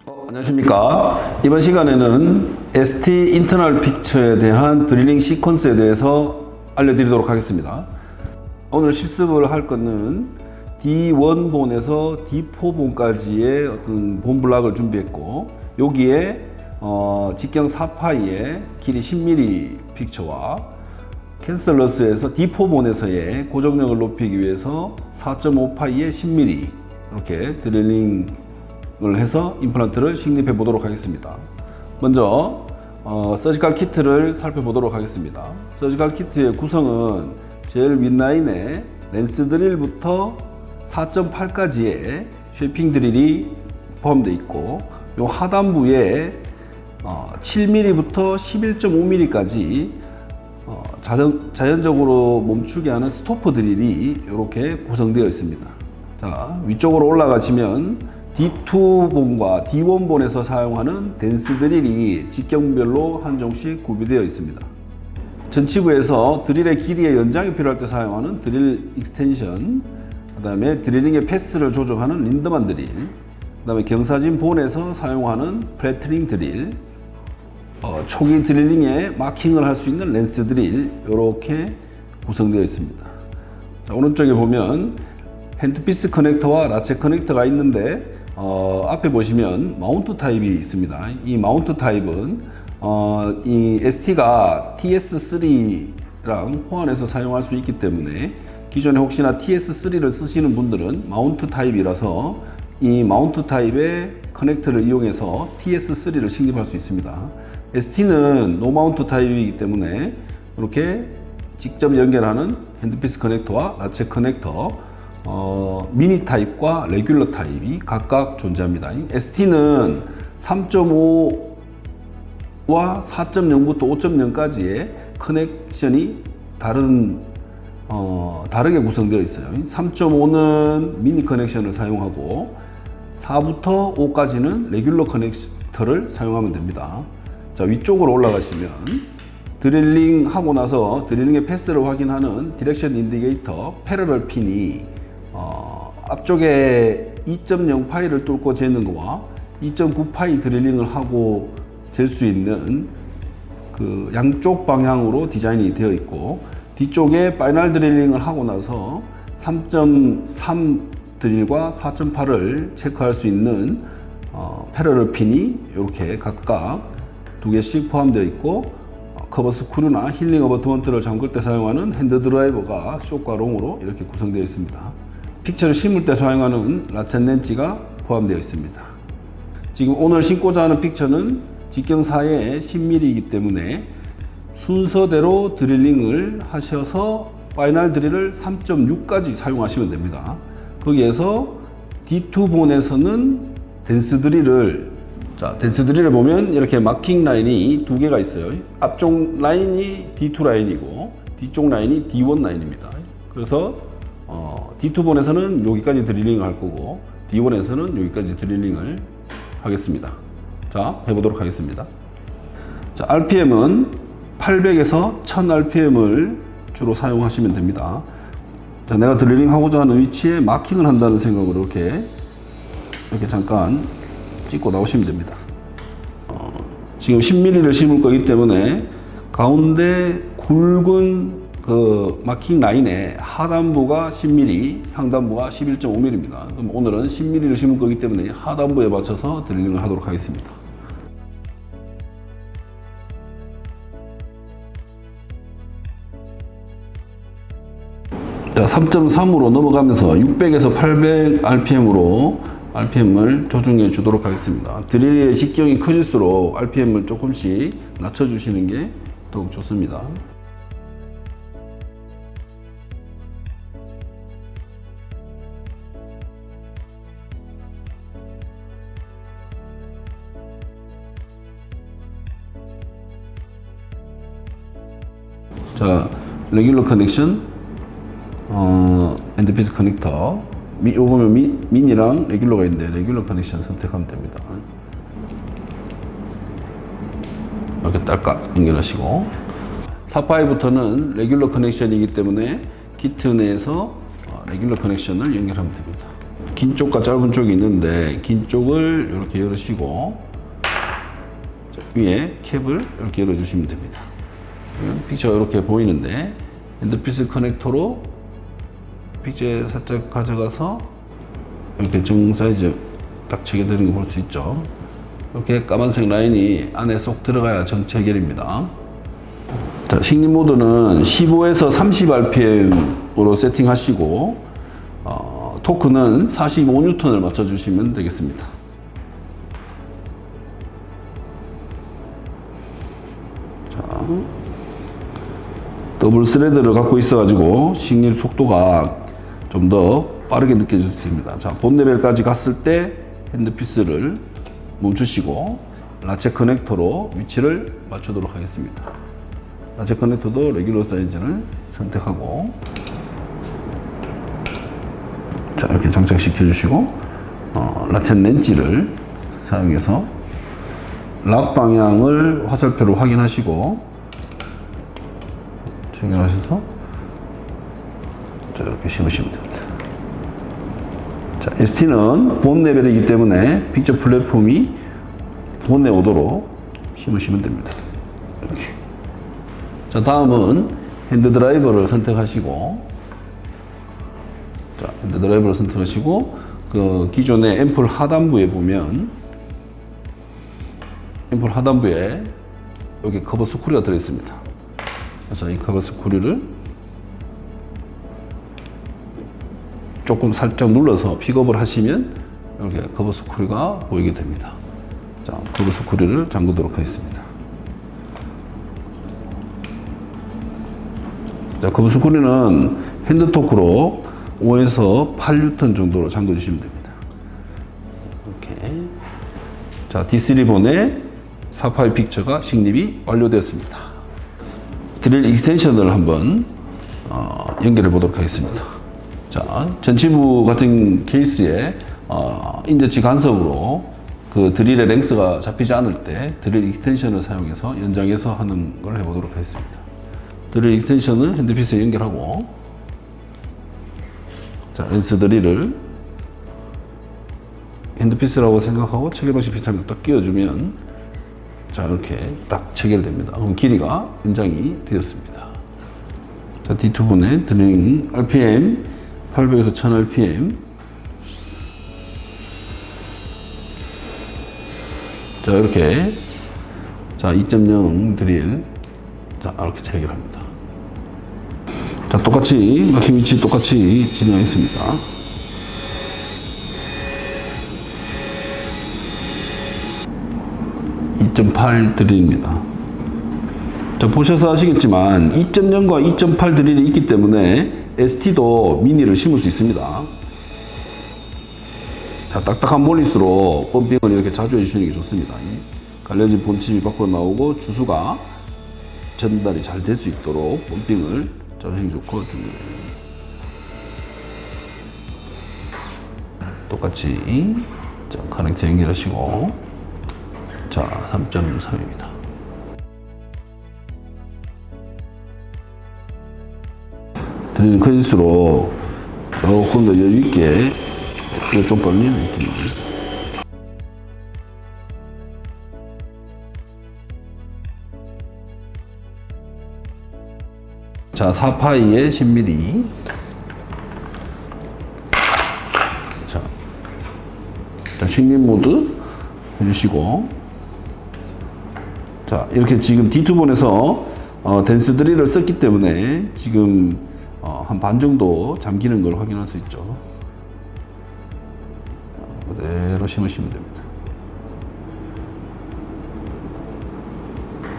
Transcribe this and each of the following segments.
안녕하십니까. 이번 시간에는 ST 인터널 픽처에 대한 드릴링 시퀀스에 대해서 알려드리도록 하겠습니다. 오늘 실습을 할 거는 D1 본에서 D4 본까지의 어떤 본 블락을 준비했고, 여기에 직경 4파이의 길이 10mm 픽처와 캔슬러스에서 D4 본에서의 고정력을 높이기 위해서 4.5파이의 10mm 이렇게 드릴링을 해서 임플란트를 식립해 보도록 하겠습니다. 먼저 서지컬 키트를 살펴보도록 하겠습니다. 서지컬 키트의 구성은 제일 윗라인에 렌스 드릴부터 4.8까지의 쉐이핑 드릴이 포함되어 있고, 요 하단부에 7mm부터 11.5mm까지 자연적으로 멈추게 하는 스토프 드릴이 이렇게 구성되어 있습니다. 자, 위쪽으로 올라가시면 D2 본과 D1 본에서 사용하는 댄스 드릴이 직경별로 한 종씩 구비되어 있습니다. 전치부에서 드릴의 길이의 연장이 필요할 때 사용하는 드릴 익스텐션, 그 다음에 드릴링의 패스를 조정하는 린드만 드릴, 그 다음에 경사진 본에서 사용하는 플래트닝 드릴, 초기 드릴링에 마킹을 할 수 있는 렌스 드릴, 이렇게 구성되어 있습니다. 자, 오른쪽에 보면 핸드피스 커넥터와 라체 커넥터가 있는데, 앞에 보시면 마운트 타입이 있습니다. 이 마운트 타입은 이 ST가 TS3랑 호환해서 사용할 수 있기 때문에, 기존에 혹시나 TS3를 쓰시는 분들은 마운트 타입이라서 이 마운트 타입의 커넥터를 이용해서 TS3를 식립할 수 있습니다. ST는 노 마운트 타입이기 때문에 이렇게 직접 연결하는 핸드피스 커넥터와 라체 커넥터, 미니 타입과 레귤러 타입이 각각 존재합니다. ST는 3.5와 4.0부터 5.0까지의 커넥션이 다르게 구성되어 있어요. 3.5는 미니 커넥션을 사용하고 4부터 5까지는 레귤러 커넥터를 사용하면 됩니다. 자, 위쪽으로 올라가시면 드릴링 하고 나서 드릴링의 패스를 확인하는 디렉션 인디게이터 패러럴 핀이 앞쪽에 2.0 파이를 뚫고 재는 거와 2.9 파이 드릴링을 하고 잴 수 있는 그 양쪽 방향으로 디자인이 되어 있고, 뒤쪽에 파이널 드릴링을 하고 나서 3.3 드릴과 4.8을 체크할 수 있는 패러럴 핀이 이렇게 각각 두 개씩 포함되어 있고, 커버 스크류나 힐링 어버트먼트를 잠글 때 사용하는 핸드 드라이버가 숏과 롱으로 이렇게 구성되어 있습니다. 픽처를 심을 때 사용하는 라쳇 렌치가 포함되어 있습니다. 지금 오늘 심고자 하는 픽처는 직경 4의 10mm이기 때문에 순서대로 드릴링을 하셔서 파이널 드릴을 3.6까지 사용하시면 됩니다. 거기에서 D2 본에서는 댄스 드릴을, 자, 댄스 드릴을 보면 이렇게 마킹 라인이 두 개가 있어요. 앞쪽 라인이 D2 라인이고 뒤쪽 라인이 D1 라인입니다. 그래서 D2 본에서는 여기까지 드릴링을 할 거고 D1에서는 여기까지 드릴링을 하겠습니다. 자, 해보도록 하겠습니다. 자, RPM은 800에서 1000 RPM을 주로 사용하시면 됩니다. 자, 내가 드릴링 하고자 하는 위치에 마킹을 한다는 생각으로 이렇게 잠깐 찍고 나오시면 됩니다. 지금 10mm를 심을 거기 때문에 가운데 굵은 그 마킹 라인의 하단부가 10mm, 상단부가 11.5mm입니다. 그럼 오늘은 10mm를 심을 거기 때문에 하단부에 맞춰서 드릴링을 하도록 하겠습니다. 자, 3.3으로 넘어가면서 600에서 800 RPM으로 RPM을 조정해 주도록 하겠습니다. 드릴의 직경이 커질수록 RPM을 조금씩 낮춰주시는 게 더욱 좋습니다. 자, 레귤러 커넥션, 핸드피스 커넥터, 요 보면 미니랑 레귤러가 있는데 레귤러 커넥션 선택하면 됩니다. 이렇게 딸깍 연결하시고, 4파이부터는 레귤러 커넥션이기 때문에 키트 내에서 레귤러 커넥션을 연결하면 됩니다. 긴 쪽과 짧은 쪽이 있는데 긴 쪽을 이렇게 열으시고 위에 캡을 이렇게 열어주시면 됩니다. 픽처가 이렇게 보이는데 핸드피스 커넥터로 픽처에 살짝 가져가서 이렇게 정 사이즈 딱 체결되는 거 볼 수 있죠. 이렇게 까만색 라인이 안에 쏙 들어가야 정체결입니다. 자, 식립 모드는 15에서 30rpm으로 세팅하시고 토크는 45N을 맞춰주시면 되겠습니다. 자, 더블 스레드를 갖고 있어가지고 식립 속도가 좀 더 빠르게 느껴질 수 있습니다. 자, 본 레벨까지 갔을 때 핸드피스를 멈추시고 라체 커넥터로 위치를 맞추도록 하겠습니다. 라체 커넥터도 레귤러 사이즈를 선택하고 자, 이렇게 장착시켜 주시고 라체 렌치를 사용해서 락 방향을 화살표로 확인하시고 정렬하셔서 자, 이렇게 심으시면 됩니다. 자, ST는 본 레벨이기 때문에 픽처 플랫폼이 본네 오도록 심으시면 됩니다. 이렇게. 자, 다음은 핸드 드라이버를 선택하시고 자, 핸드 드라이버를 선택하시고 그 기존의 앰플 하단부에 보면 앰플 하단부에 여기 커버 스크류가 들어 있습니다. 그래서 이 커버 스크류를 조금 살짝 눌러서 픽업을 하시면 이렇게 커버 스크류가 보이게 됩니다. 자, 커버 스크류를 잠그도록 하겠습니다. 자, 커버 스크류는 핸드 토크로 5에서 8N 정도로 잠궈 주시면 됩니다. 이렇게. 자, D3본의 사파이 픽처가 식립이 완료되었습니다. 드릴 익스텐션을 한번 연결해 보도록 하겠습니다. 자, 전치부 같은 케이스에 인저치 간섭으로 그 드릴의 랭스가 잡히지 않을 때 드릴 익스텐션을 사용해서 연장해서 하는 걸 해보도록 하겠습니다. 드릴 익스텐션을 핸드피스에 연결하고 자, 렌스 드릴을 핸드피스라고 생각하고 체결 방식 비슷하게 딱 끼워주면 자, 이렇게 딱 체결됩니다. 그럼 길이가 연장이 되었습니다. 자, D2분의 드릴링 RPM 800에서 1000rpm. 자, 이렇게 자, 2.0 드릴 자, 이렇게 체결합니다. 자, 똑같이 막힌 위치 똑같이 진행하겠습니다. 2.8 드릴입니다. 자, 보셔서 아시겠지만 2.0과 2.8 드릴이 있기 때문에 ST도 미니를 심을 수 있습니다. 자, 딱딱한 몰리스로 펌핑을 이렇게 자주 해주시는 게 좋습니다. 갈려진 본침이 밖으로 나오고 주수가 전달이 잘 될 수 있도록 펌핑을 자주 하는 게 좋고, 똑같이 자, 커넥터 연결하시고 자, 3.3입니다. 드리는 커질수록 조금 더 여유있게 좀 벌리는 느낌이. 자, 4파이에 10mm. 자, 식립 모드 해주시고. 자, 이렇게 지금 D2본에서 댄스 드릴을 썼기 때문에 지금 한 반 정도 잠기는 걸 확인할 수 있죠. 그대로 심으시면 됩니다.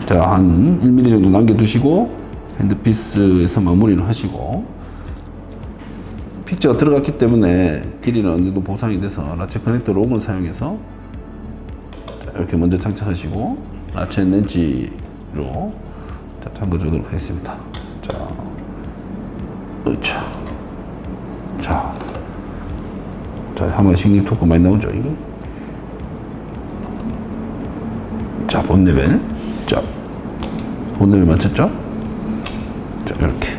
자, 한 1mm 정도 남겨두시고 핸드피스에서 마무리를 하시고, 픽처가 들어갔기 때문에 길이는 어느 정도 보상이 돼서 라체 커넥터 롱을 사용해서 이렇게 먼저 장착하시고 라체 렌치로 잠궈주도록 하겠습니다. 자, 그렇죠. 자, 한번 식립 토크 많이 나오죠. 이거. 자, 본 레벨. 자, 본 레벨 맞췄죠? 자, 이렇게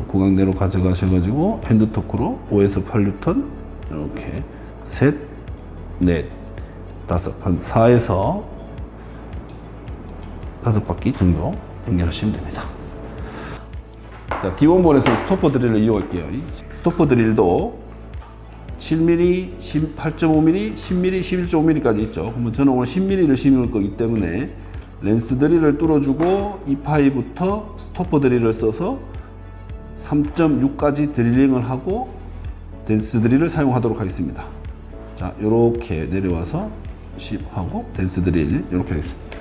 구강내로 가져가셔가지고 핸드 토크로 5에서 8N 이렇게 셋, 넷, 다섯, 한 4에서 5바퀴 정도 연결하시면 됩니다. 자, D1본에서 스토퍼 드릴을 이용할게요. 스토퍼 드릴도 7mm, 8.5mm, 10mm, 11.5mm까지 있죠. 그러면 저는 오늘 10mm를 심을 거기 때문에 렌스 드릴을 뚫어주고 이 파이부터 스토퍼 드릴을 써서 3.6까지 드릴링을 하고 댄스 드릴을 사용하도록 하겠습니다. 자, 이렇게 내려와서 10하고 댄스 드릴 이렇게 하겠습니다.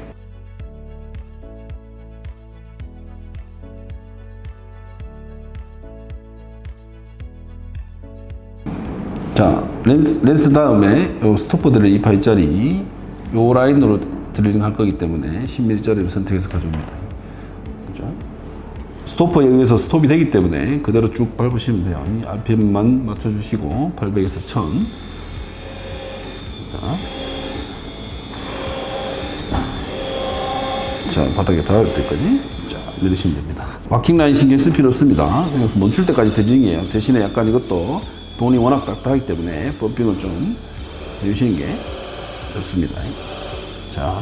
자, 렌스 다음에 요 스토퍼 드릴 2파이짜리 요 라인으로 드릴링 할 거기 때문에 10mm짜리를 선택해서 가져옵니다. 그렇죠? 스토퍼에 의해서 스톱이 되기 때문에 그대로 쭉 밟으시면 돼요. 이 RPM만 맞춰주시고 800에서 1000. 자, 바닥에 닿을 때까지 자, 내리시면 됩니다. 와킹 라인 신경 쓸 필요 없습니다. 그래서 멈출 때까지 드릴링이에요. 대신에 약간 이것도 돈이 워낙 딱딱하기 때문에 펌핑을 좀 해주시는 게 좋습니다. 자.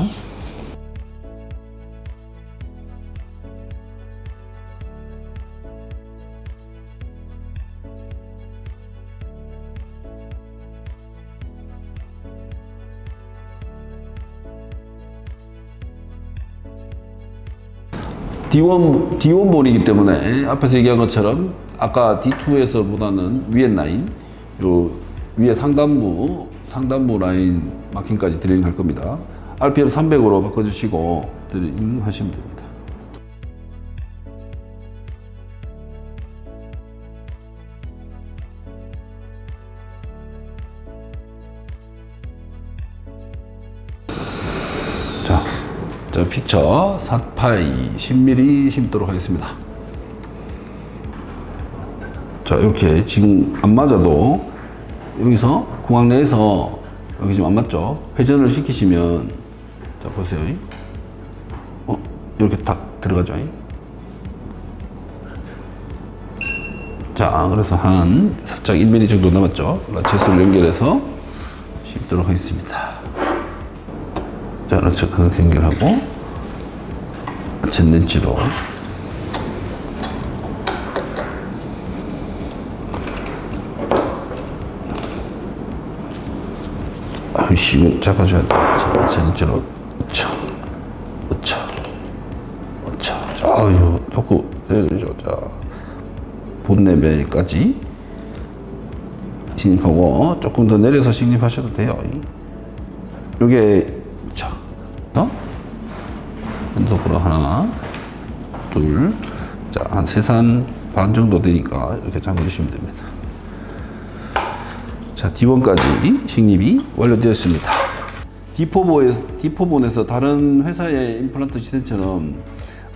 D1본이기 때문에 앞에서 얘기한 것처럼 아까 D2에서보다는 위에 라인, 요 위에 상단부 라인 마킹까지 드릴링 할 겁니다. RPM 300으로 바꿔주시고 드릴링 하시면 됩니다. 자, 픽처 4파이 10mm 심도록 하겠습니다. 자, 이렇게 지금 안 맞아도 여기서 구강 내에서 여기 지금 안 맞죠? 회전을 시키시면 자, 보세요. 이렇게 딱 들어가죠. 자, 그래서 한 살짝 1mm 정도 남았죠? 라체스를 연결해서 심도록 하겠습니다. 자, 라체 커넥터 연결하고 전렌치로 힘을 잡아줘야 돼. 자, 전렌치로 으차 자, 자꾸 내려줘. 자, 본레벨까지 진입하고 조금 더 내려서 진입하셔도 돼요. 요게 자, 연속으로 하나, 둘, 자, 한 3산 반 정도 되니까 이렇게 잠궈주시면 됩니다. 자, D1까지 식립이 완료되었습니다. D4본에서 다른 회사의 임플란트 시스템처럼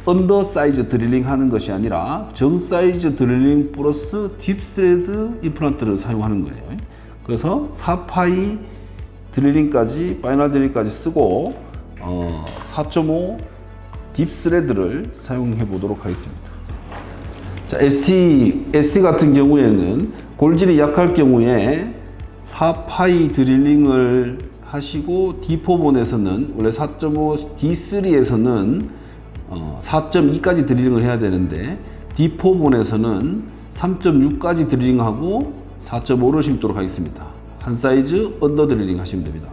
언더 사이즈 드릴링 하는 것이 아니라 정 사이즈 드릴링 플러스 딥스레드 임플란트를 사용하는 거예요. 그래서 4파이 드릴링까지, 파이널 드릴링까지 쓰고 4.5 딥스레드를 사용해 보도록 하겠습니다. 자, ST 같은 경우에는 골질이 약할 경우에 4파이 드릴링을 하시고 D4본에서는 원래 4.5 D3에서는 4.2까지 드릴링을 해야 되는데 D4본에서는 3.6까지 드릴링하고 4.5를 심도록 하겠습니다. 한 사이즈 언더 드릴링 하시면 됩니다.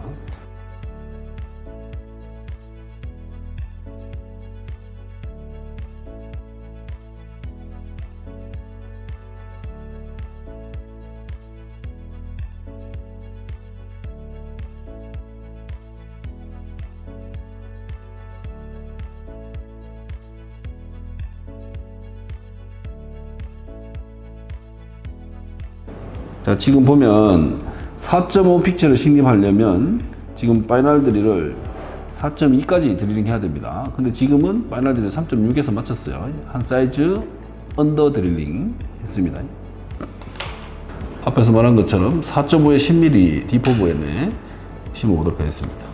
자, 지금 보면 4.5 픽처를 식립하려면 지금 파이널 드릴을 4.2까지 드릴링 해야 됩니다. 근데 지금은 파이널 드릴 3.6에서 맞췄어요. 한 사이즈 언더 드릴링 했습니다. 앞에서 말한 것처럼 4.5에 10mm D4본에 심어보도록 하겠습니다.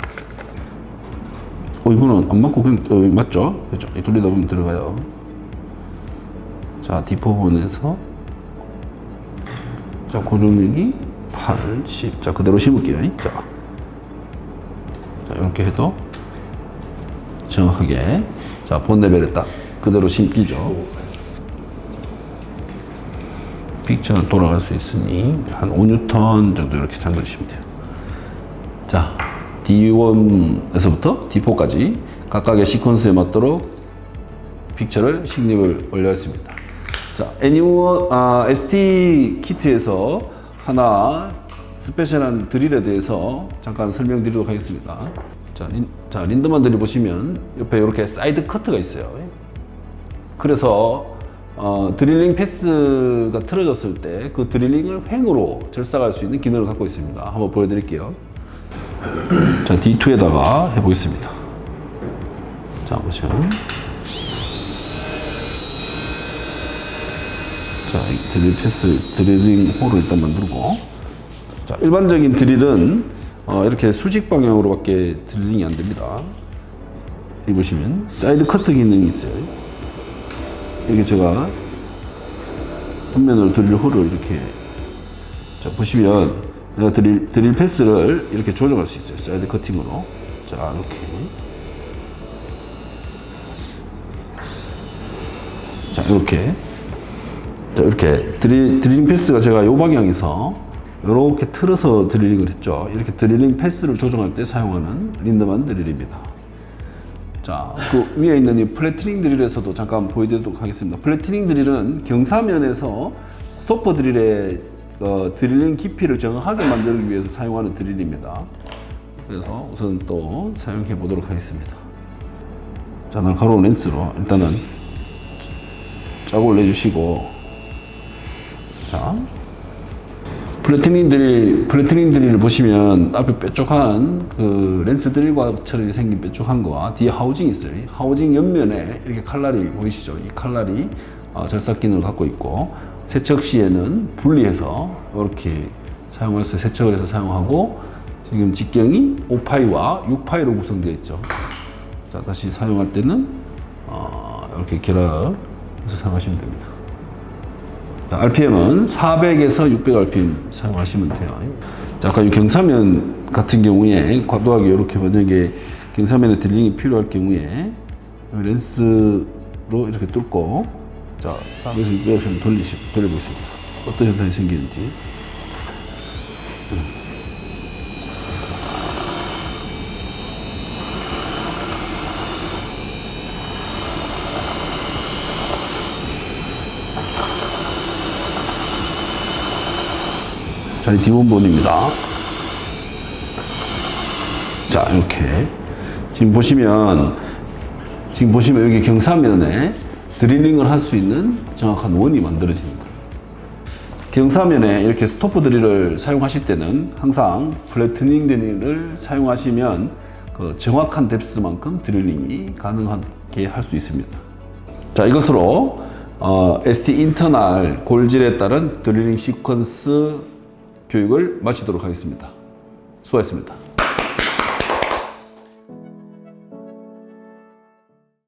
이거는 안 맞고 그냥 맞죠? 그렇죠? 돌리다 보면 들어가요. 자, D4본에서 자, 고정력이 8, 10. 자, 그대로 심을게요. 자, 이렇게 해도 정확하게. 자, 본 레벨에 딱 그대로 심기죠. 픽처는 돌아갈 수 있으니 한 5N 정도 이렇게 잠그시면 돼요. 자, D1에서부터 D4까지 각각의 시퀀스에 맞도록 픽처를 식립을 완료했습니다. 자, ST 키트에서 하나 스페셜한 드릴에 대해서 잠깐 설명드리도록 하겠습니다. 자, 린드만 드릴 보시면 옆에 이렇게 사이드 커트가 있어요. 그래서 드릴링 패스가 틀어졌을 때 그 드릴링을 횡으로 절삭할 수 있는 기능을 갖고 있습니다. 한번 보여드릴게요. 자, D2에다가 해보겠습니다. 자, 보시면. 자, 드릴링 홀을 일단 만들고. 자, 일반적인 드릴은 이렇게 수직 방향으로밖에 드릴링이 안 됩니다. 여기 보시면 사이드 커트 기능이 있어요. 여기 제가 뒷면으로 드릴 홀을 이렇게, 자, 보시면 내가 드릴 패스를 이렇게 조정할 수 있어요. 사이드 커팅으로. 자, 이렇게. 자, 이렇게. 자, 이렇게 드릴링 패스가 제가 이 방향에서 이렇게 틀어서 드릴링을 했죠. 이렇게 드릴링 패스를 조정할 때 사용하는 린드만 드릴입니다. 자, 그 위에 있는 이 플래트닝 드릴에서도 잠깐 보여드리도록 하겠습니다. 플래트닝 드릴은 경사면에서 스토퍼 드릴의 드릴링 깊이를 정확하게 만들기 위해서 사용하는 드릴입니다. 그래서 우선 또 사용해 보도록 하겠습니다. 자, 날카로운 렌스로 일단은 자국을 내주시고, 자, 플래트닝 드릴을 보시면 앞에 뾰족한 그 렌스 드릴과처럼 생긴 뾰족한 거와 뒤에 하우징이 있어요. 하우징 옆면에 이렇게 칼날이 보이시죠? 이 칼날이 절삭 기능을 갖고 있고, 세척 시에는 분리해서 이렇게 사용할 수, 세척을 해서 사용하고, 지금 직경이 5파이와 6파이로 구성되어 있죠. 자, 다시 사용할 때는 이렇게 결합해서 사용하시면 됩니다. 자, RPM은 400에서 600 RPM 사용하시면 돼요. 자, 아까 이 경사면 같은 경우에 과도하게 이렇게 만약에 경사면에 드릴링이 필요할 경우에 렌스로 이렇게 뚫고, 자, 400에서 600 RPM 돌려보겠습니다. 어떤 현상이 생기는지. 자, 이 디본본입니다. 자, 이렇게. 지금 보시면 여기 경사면에 드릴링을 할 수 있는 정확한 원이 만들어집니다. 경사면에 이렇게 스토퍼 드릴을 사용하실 때는 항상 플래트닝 드릴을 사용하시면 그 정확한 뎁스만큼 드릴링이 가능하게 할 수 있습니다. 자, 이것으로 ST 인터널 골질에 따른 드릴링 시퀀스 교육을 마치도록 하겠습니다. 수고하셨습니다.